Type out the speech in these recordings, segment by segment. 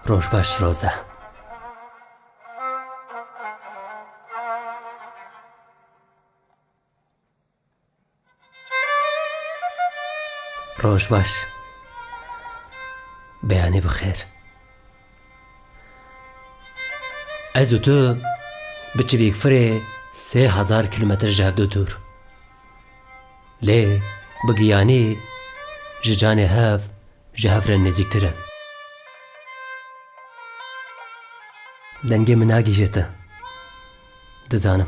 روش باش روزه. روش باش. بیانی بخیر. از و تو بچویک فره 3000 کیلومتر جهدو دور. لی بگیانی جان هاف جهفر نزیکتره. دنگی من ناگیجته. دزانم.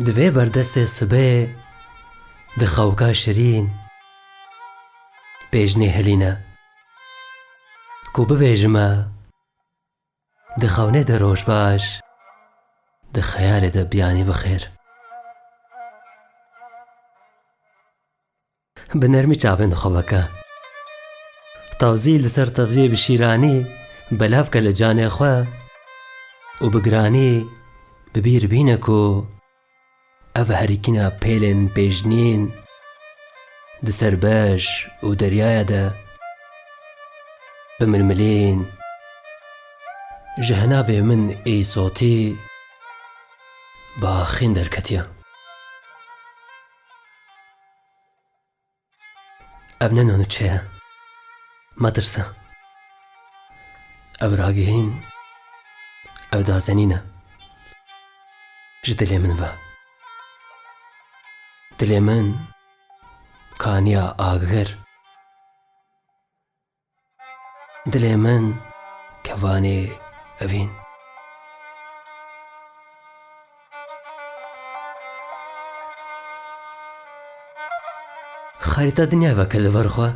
دوی بردست صبح دخوکا شرین بیجنی هلینا کو ببیجما دخونه در روش باش دخیال در بیانی بخیر. بنرمی چاوین خوابکا توزی لسر توزی بشیرانی بلاف که لجان خواه و بگرانی ببیر بینکو او هریکینا پیلن پیجنین ده سرباش و دریای ده بمرملین جهناوی من ای صوتی با خین در کتیا. او ننونو چه مدرسه او راگهین او دازنینه جدلی من و دلی من کانیا آگر دلی من کوانی اوین خریطه دنیا وکل ورخوا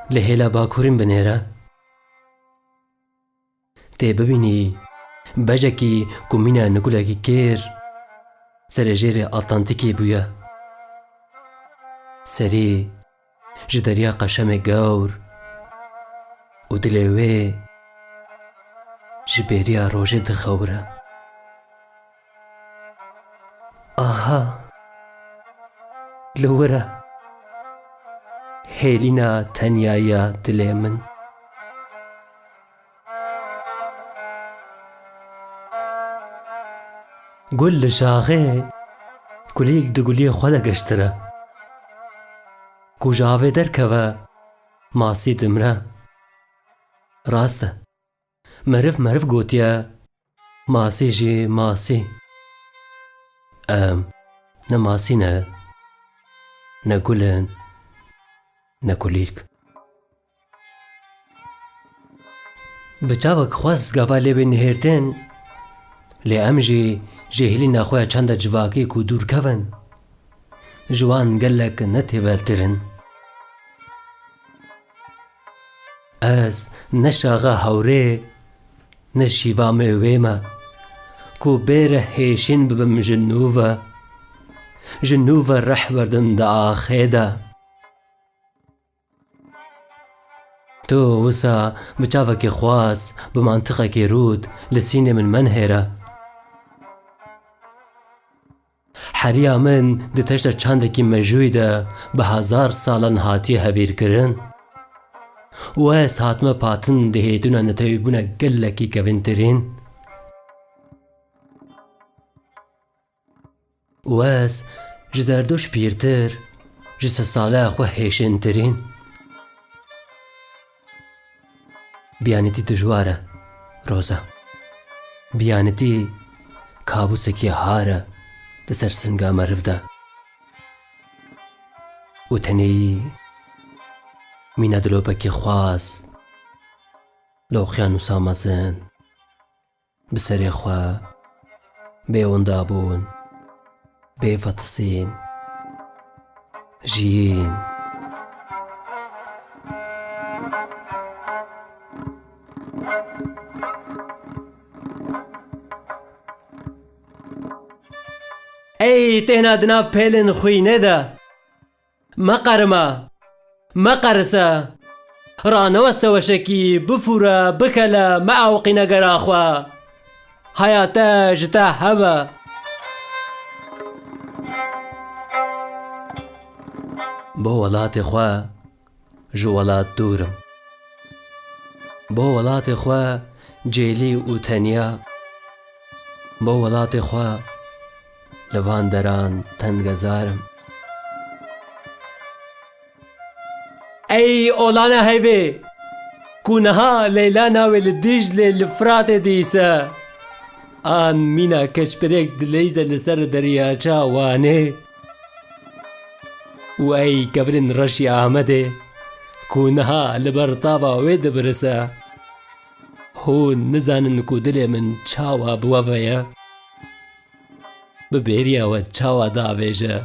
لهیلا باکورین بنیره تی ببینی بجکی کمینا نکولکی کیر سر جیر آتلانتیکی بویا سری جدریا قشم گور و دلوی جبریا روژه دخوره. آها لوره هیلینا تنیایا دل من گل شاغه کلیک دگلی خدا گشتره کجاوه درکوه ماسی دمره راسته مرف گوتیا ماسی جی ماسی نه ماسی نه گلن نه کلیک بچاوک خواست گواله به نهرتن لی امجی جهلی نخواه چند جواکی کو دور کون جوان گلک نتیولترن از نشاغا هوره نشیوا مویما کو بیر هیشین ببم جنوبا رح بردن دا آخیدا تو وسا بچاوکی خواست بمنطقه کی رود لسینه من منهره حریا من ده تشت چندکی مجویده به 1000 سالن هاتی هویر کرن واس هاتما پاتن ده هیدونا نتایبونا گلکی کوینترین واس جزردوش پیرتر جس ساله خواه هیشنترین بیانتی دجواره روزا بیانتی کابوسکی هاره دسر سنگا مرف ده و تنی مینا دلوبکی خواست لوخیانو سامزن بسری خواه بیوندابون بیفتسین جین ای تهنا دنا پیلن خوینه ده مقرسه رانو سوشکی بفوره بکله معوقی نگر آخوا حیاته جتا هوا با ولات خواه ji welat dûrim. Bo welatê xwe cêlî û tenya, bo welatê xwe li van deran tengezarim. Ey olana hevê ku niha Leyla navê li Dîclê li Firatê dîse, an mîna keşbirêk dileyze li ser deryaça Wanê. û ey kevirên reşî Amedê ku niha li ber tava wê dibirise, hûn nizanin ku dilê min çawa bi we ve ye. Bi bêriya we çawa diavêje,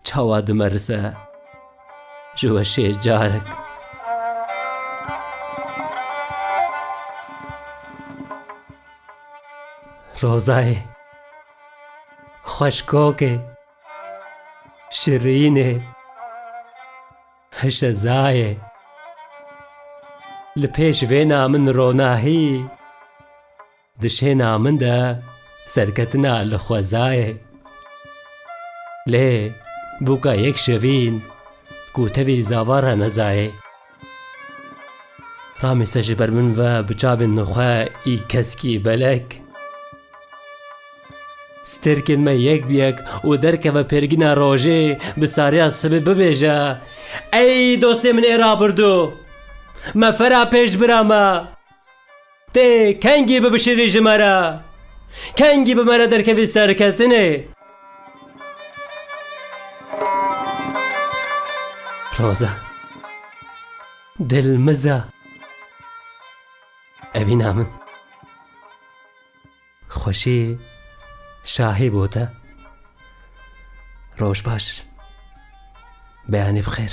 çawa dimerise ji we şê carek. Rozayê xweşkokê şirînê hişezayê li pêş vêna min ronahî, di şêna min de serketina li xwezayê. Lê bûka yek şevîn ku tevî zavara nezayê, ramîse ji ber min ve bi çavên xwe î keskî belek. Stêrkên me yek bi yek û derkeve pêrgîna rojê bi sariya sibê bibêje: Ey dostê min êra birdû, me fera pêş bira me. Tê kengî bibişirî ji me re, kengî bi me re derkevî serketinê. Roza dilmiza evîna min, xweşî şahî bû te. Roj baş, beyanî bixêr.